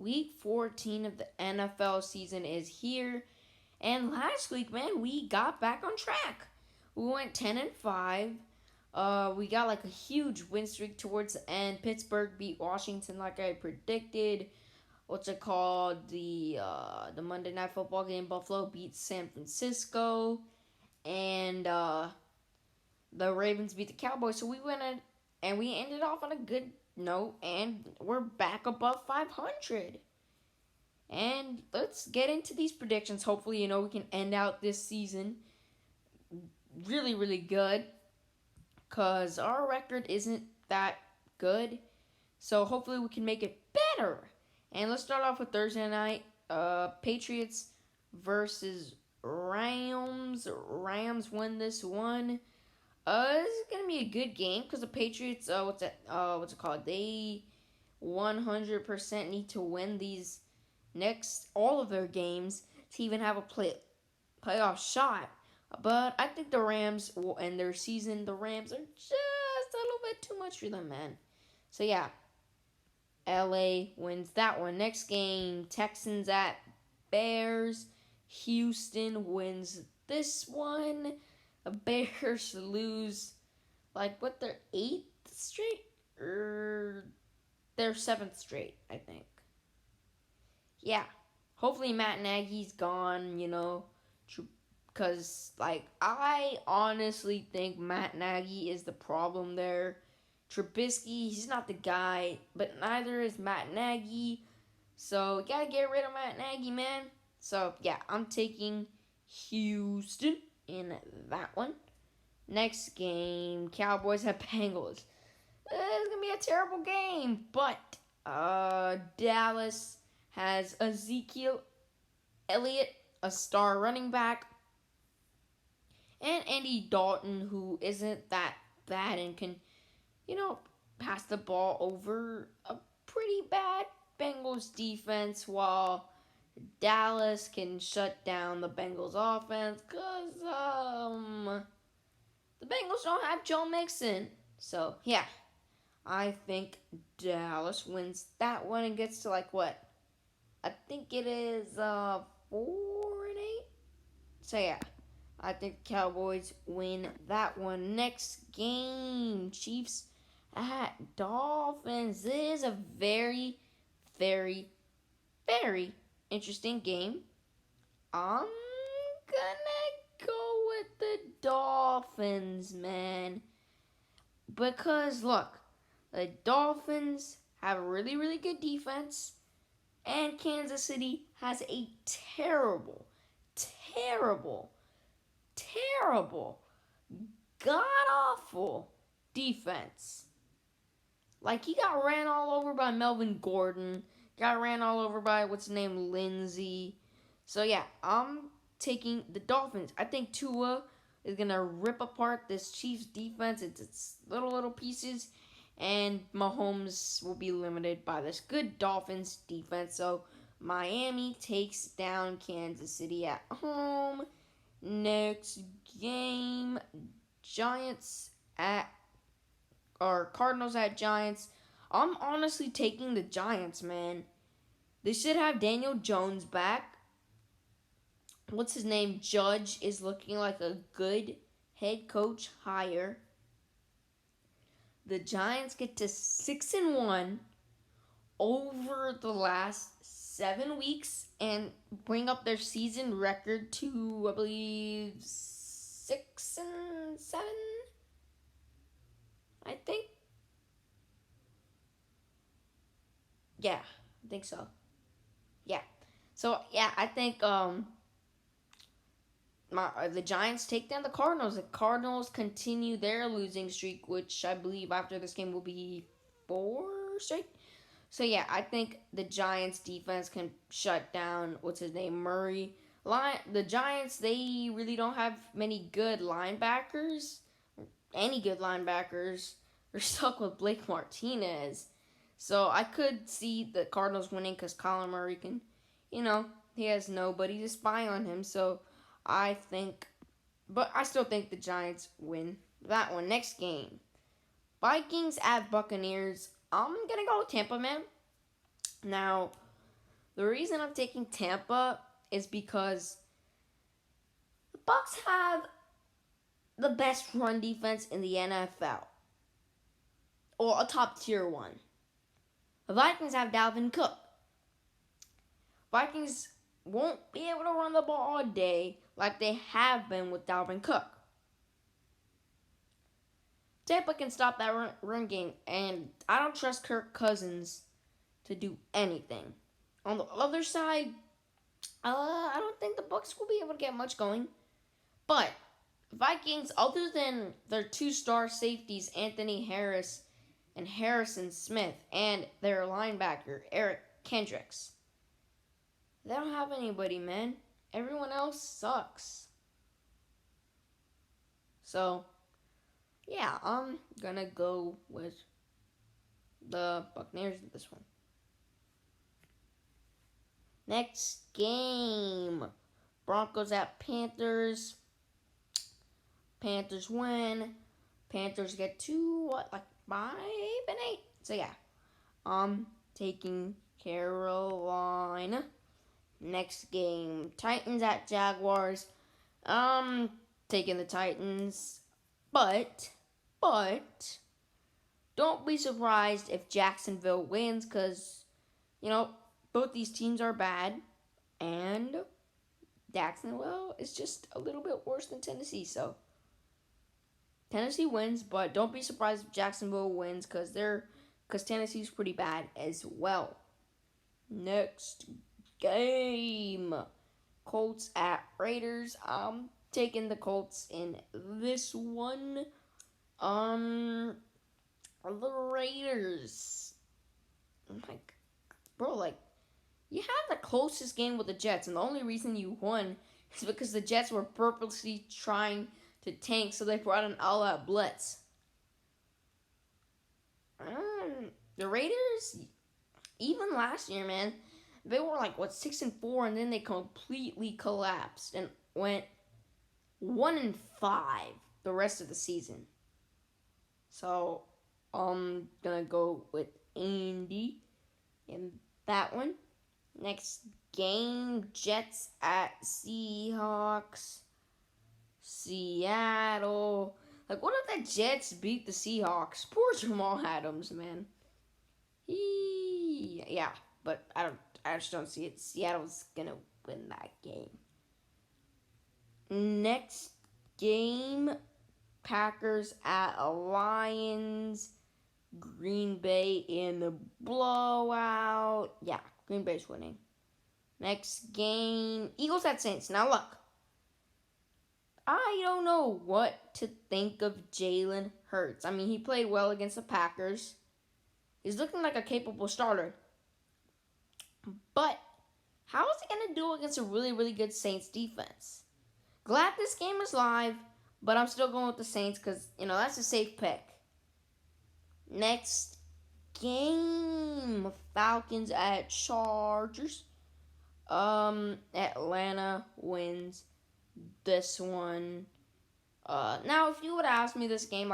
Week 14 of the NFL season is here. And last week, man, we got back on track. We went 10-5. We got like a huge win streak towards the end. Pittsburgh beat Washington like I predicted. What's it called? The Monday Night Football game. Buffalo beat San Francisco. And the Ravens beat the Cowboys. So we went in and we ended off on a good note. And we're back above 500. And let's get into these predictions. Hopefully, we can end out this season really, really good. Because our record isn't that good. So hopefully we can make it better. And let's start off with Thursday night. Patriots versus Rams. Rams win this one. This is gonna be a good game because the Patriots. What's it called? They 100% need to win these next all of their games to even have a playoff shot. But I think the Rams will end their season. The Rams are just a little bit too much for them, man. So yeah, LA wins that one. Next game, Texans at Bears. Houston wins this one. The Bears lose their 8th straight? Or their 7th straight, I think. Yeah. Hopefully Matt Nagy's gone, because, I honestly think Matt Nagy is the problem there. Trubisky, he's not the guy, but neither is Matt Nagy. So, you gotta get rid of Matt Nagy, man. So, yeah, I'm taking Houston in that one. Next game, Cowboys at Bengals. It's gonna be a terrible game, but Dallas has Ezekiel Elliott, a star running back, and Andy Dalton, who isn't that bad and can, pass the ball over a pretty bad Bengals defense, while Dallas can shut down the Bengals offense because the Bengals don't have Joe Mixon. So, yeah, I think Dallas wins that one and gets to what? I think it is 4-8. So, yeah, I think the Cowboys win that one. Next game, Chiefs at Dolphins. This is a very, very, very interesting game. I'm gonna go with the Dolphins, man. Because, look, the Dolphins have a really, really good defense. And Kansas City has a terrible, terrible, terrible, god-awful defense. He got ran all over by Melvin Gordon. Got ran all over by, Lindsey. So, yeah, I'm taking the Dolphins. I think Tua is going to rip apart this Chiefs defense into its little pieces. And Mahomes will be limited by this good Dolphins defense. So, Miami takes down Kansas City at home. Next game, Cardinals at Giants. I'm honestly taking the Giants, man. They should have Daniel Jones back. What's his name? Judge is looking like a good head coach hire. The Giants get to 6-1 over the last 7 weeks and bring up their season record to, I believe, 6-7. I think. Yeah, I think so. Yeah. So, yeah, I think the Giants take down the Cardinals. The Cardinals continue their losing streak, which I believe after this game will be 4 straight. So, yeah, I think the Giants defense can shut down, Murray. The Giants, they really don't have many good linebackers. Any good linebackers. They're stuck with Blake Martinez. So, I could see the Cardinals winning because Colin Murray can, he has nobody to spy on him. So, I still think the Giants win that one. Next game, Vikings at Buccaneers. I'm going to go with Tampa, man. Now, The reason I'm taking Tampa is because the Bucks have the best run defense in the NFL, or a top tier one. The Vikings have Dalvin Cook. Vikings won't be able to run the ball all day like they have been with Dalvin Cook. Tampa can stop that run game, and I don't trust Kirk Cousins to do anything. On the other side, I don't think the Bucks will be able to get much going. But Vikings, other than their two-star safeties, Anthony Harris and Harrison Smith, and their linebacker, Eric Kendricks, they don't have anybody, man. Everyone else sucks. So, yeah, I'm gonna go with the Buccaneers in this one. Next game, Broncos at Panthers. Panthers win. Panthers get to 5-8. So yeah, I'm taking Carolina. Next game, Titans at Jaguars. Taking the Titans, but don't be surprised if Jacksonville wins, because both these teams are bad, and Jacksonville is just a little bit worse than Tennessee. So Tennessee wins, but don't be surprised if Jacksonville wins, because Tennessee's pretty bad as well. Next game, Colts at Raiders. I'm taking the Colts in this one. The Raiders, you had the closest game with the Jets, and the only reason you won is because the Jets were purposely trying to tank, so they brought an all-out blitz. The Raiders, even last year, man, they were 6-4, and then they completely collapsed and went 1-5 the rest of the season. So I'm gonna go with Indy in that one. Next game, Jets at Seahawks. Seattle. What if the Jets beat the Seahawks? Poor Jamal Adams, man. Yeah, but I just don't see it. Seattle's gonna win that game. Next game, Packers at Lions. Green Bay in a blowout. Yeah, Green Bay's winning. Next game, Eagles at Saints. Now look, I don't know what to think of Jalen Hurts. I mean, he played well against the Packers. He's looking like a capable starter. But how is he going to do against a really, really good Saints defense? Glad this game is live, but I'm still going with the Saints because, that's a safe pick. Next game, Falcons at Chargers. Atlanta wins this one. Now, if you would have asked me this game,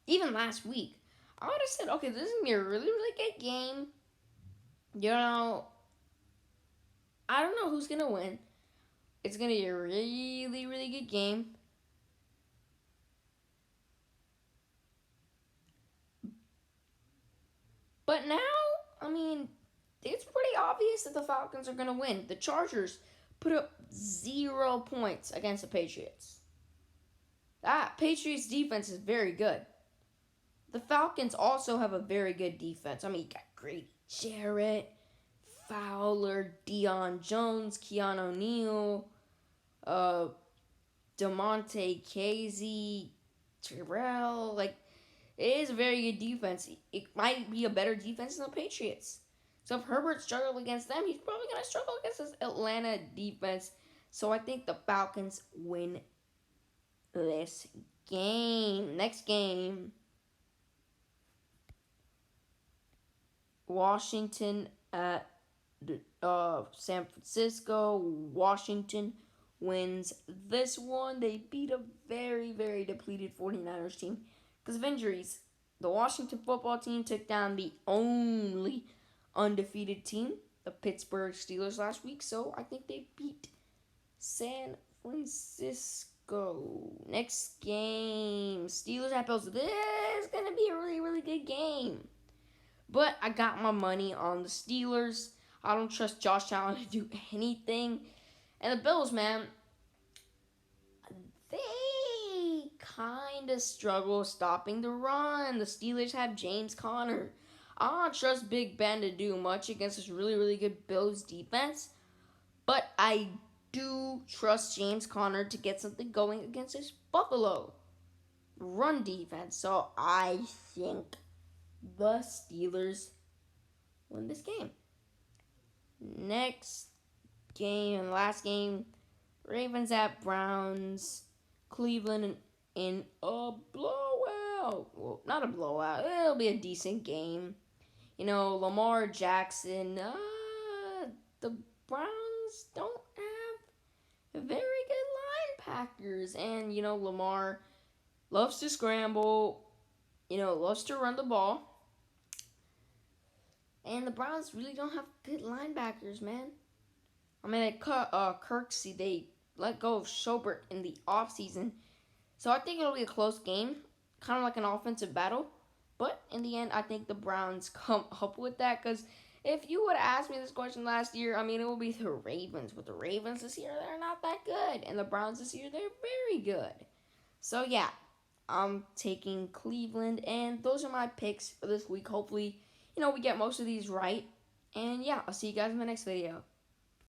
even last week, I would have said, okay, this is going to be a really, really good game. I don't know who's going to win. It's going to be a really, really good game. But now, it's pretty obvious that the Falcons are going to win. The Chargers put up 0 points against the Patriots. That Patriots defense is very good. The Falcons also have a very good defense. You got Grady Jarrett, Fowler, Deion Jones, Keanu O'Neal, DeMonte Casey, Terrell. It is a very good defense. It might be a better defense than the Patriots. So if Herbert struggled against them, he's probably going to struggle against this Atlanta defense. So I think the Falcons win this game. Next game, Washington at San Francisco. Washington wins this one. They beat a very, very depleted 49ers team because of injuries. The Washington football team took down the only undefeated team the Pittsburgh Steelers last week, so I think they beat San Francisco. Next game, Steelers at Bills. This is going to be a really, really good game. But I got my money on the Steelers. I don't trust Josh Allen to do anything. And the Bills, man, they kind of struggle stopping the run. The Steelers have James Conner. I don't trust Big Ben to do much against this really, really good Bills defense. But I do trust James Conner to get something going against this Buffalo run defense. So I think the Steelers win this game. Next game and last game, Ravens at Browns. Cleveland in a blowout. Well, not a blowout. It'll be a decent game. You know, Lamar Jackson. The Browns don't have very good linebackers. And, you know, Lamar loves to scramble. You know, loves to run the ball. And the Browns really don't have good linebackers, man. I mean, they cut Kirksey. They let go of Schobert in the offseason. So I think it'll be a close game. Kind of like an offensive battle. But in the end, I think the Browns come up with that. Because if you would have asked me this question last year, I mean, it would be the Ravens. But the Ravens this year, they're not that good. And the Browns this year, they're very good. So yeah, I'm taking Cleveland. And those are my picks for this week. Hopefully, you know, we get most of these right. And yeah, I'll see you guys in my next video.